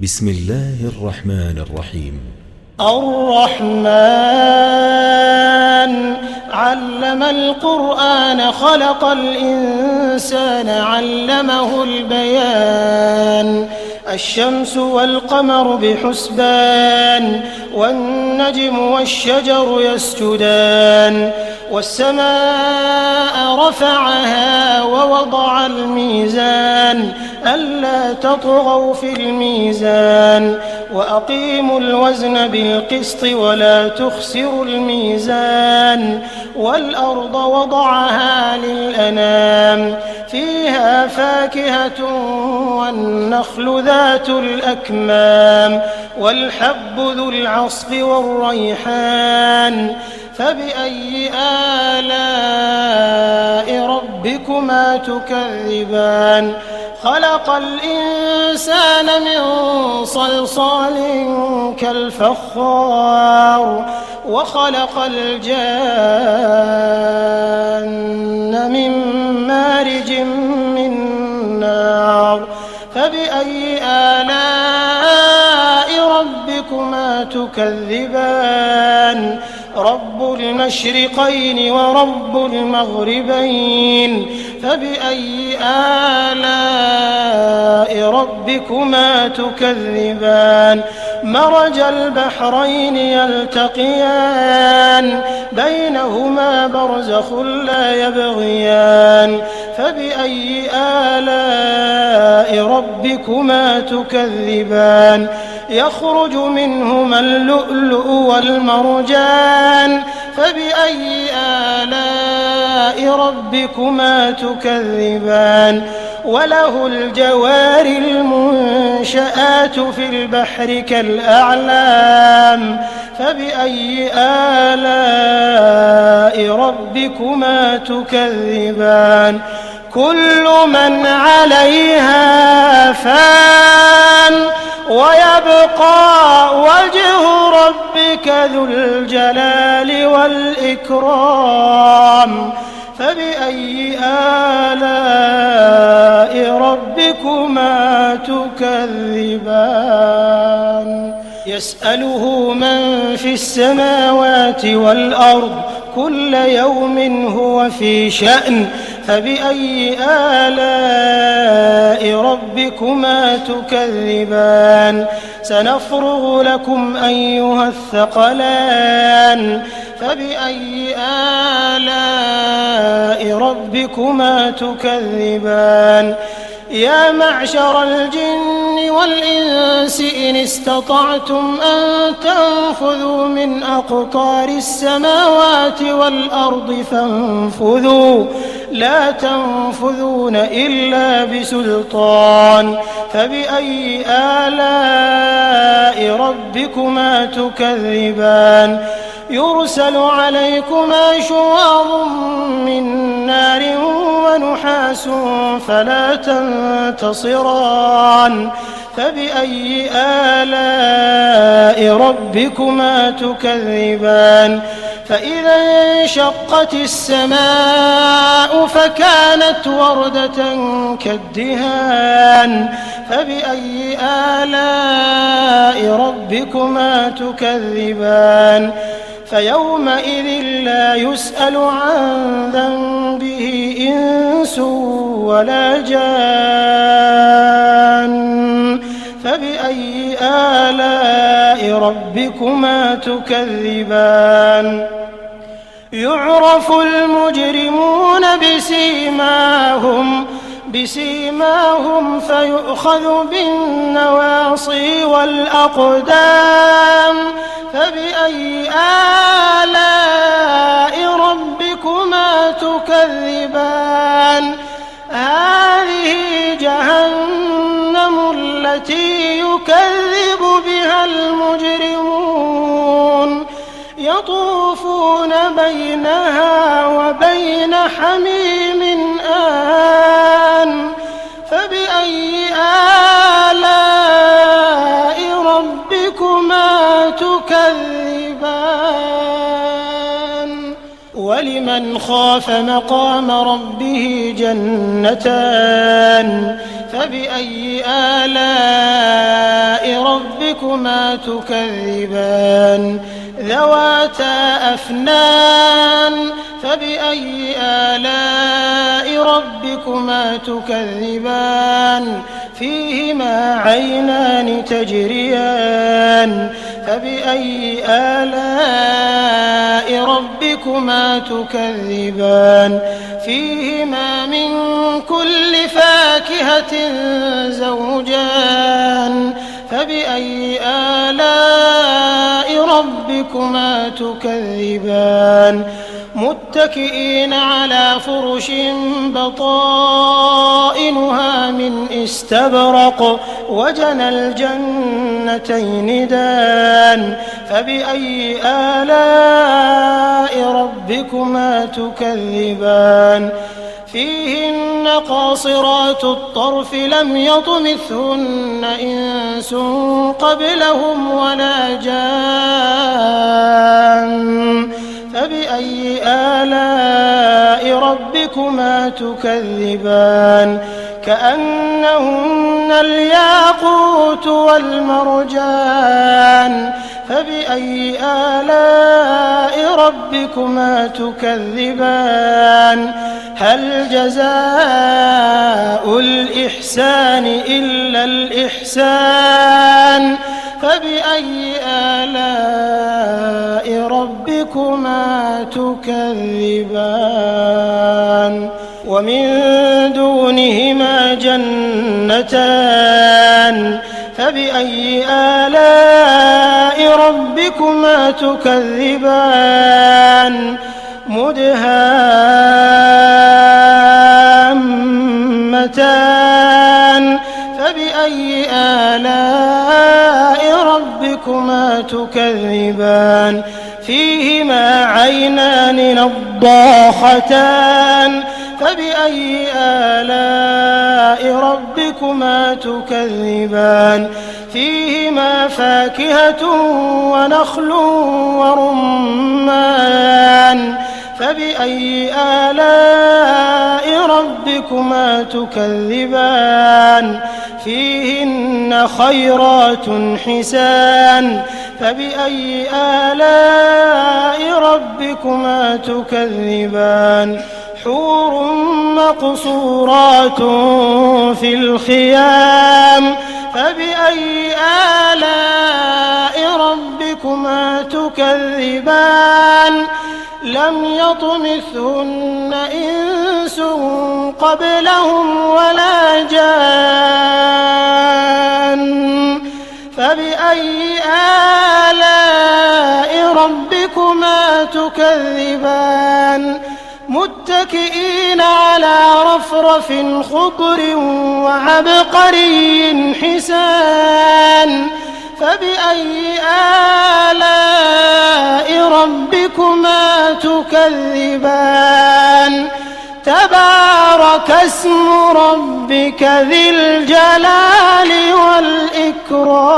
بسم الله الرحمن الرحيم. الرحمن علم القرآن خلق الإنسان علمه البيان الشمس والقمر بحسبان والنجم والشجر يسجدان والسماء رفعها ووضع الميزان ألا تطغوا في الميزان وأقيموا الوزن بالقسط ولا تخسروا الميزان والأرض وضعها للأنام فيها فاكهة والنخل ذات الأكمام والحب ذو العصف والريحان فبأي آلاء ربكما تكذبان خلق الإنسان من صلصال كالفخار وخلق الجان من مارج من نار فبأي آلاء ربكما تكذبان رب المشرقين ورب المغربين فبأي آلاء ربكما تكذبان مرج البحرين يلتقيان بينهما برزخ لا يبغيان فبأي آلاء ربكما تكذبان يخرج منهما اللؤلؤ والمرجان فبأي آلاء ربكما تكذبان وله الجوار المنشآت في البحر كالأعلام فبأي آلاء ربكما تكذبان كل من عليها فان ويبقى وجه ربك ذو الجلال والإكرام فبأي آلاء ربكما تكذبان يسأله من في السماوات والأرض كل يوم هو في شأن فبأي آلاء ربكما تكذبان سنفرغ لكم أيها الثقلان فبأي آلاء ربكما تكذبان يا معشر الجن والإنس إن استطعتم أن تنفذوا من أقطار السماوات والأرض فانفذوا لا تنفذون إلا بسلطان فبأي آلاء ربكما تكذبان يرسل عليكما شواظ من نار ونحاس فلا تنتصران فبأي آلاء ربكما تكذبان فإذا انشقت السماء فكانت وردة كالدهان فبأي آلاء ربكما تكذبان فيومئذ لا يسأل عن ذنبه إنس ولا جان فبأي آلاء ربكما تكذبان يعرف المجرمون بسيماهم فيؤخذ بالنواصي والأقدام فبأي آلاء ربكما تكذبان هذه جهنم التي يكذب بها المجرمون يطوفون بينها وبين حميم آن فبأي آلاء ربكما تكذبان ولمن خاف مقام ربه جنتان فبأي آلاء ربكما تكذبان ذواتا أفنان فبأي آلاء ربكما تكذبان فيهما عينان تجريان فبأي آلاء ربكما تكذبان فيهما من كل فاكهة زوجان فبأي آلاء ربكما تكذبان متكئين على فرش بطائنها من استبرق وجنى الجنتين دان فبأي آلاء ربكما تكذبان فيهن قاصرات الطرف لم يطمثهن إنس قبلهم ولا جان فبأي آلاء ربكما تكذبان كأنهن الياقوت والمرجان فبأي آلاء ربكما تكذبان هل جزاء الإحسان إلا الإحسان فبأي آلاء ربكما تكذبان ومن دونهما جنتان فبأي آلاء ربكما تكذبان مدهامتان فبأي آلاء ربكما تكذبان فيهما عينان نضاختان فبأي آلاء ربكما تكذبان فيهما فاكهة ونخل ورمان فبأي آلاء ربكما تكذبان فيهن خيرات حسان فبأي آلاء ربكما تكذبان حور مقصورات في الخيام فبأي آلاء ربكما تكذبان لم يطمثهن إنس قبلهم ولا جان فبأي آلاء ربكما تكذبان متكئين على رفرف خضر وعبقري حسان فبأي آلاء ربكما تكذبان تبارك اسم ربك ذي الجلال والإكرام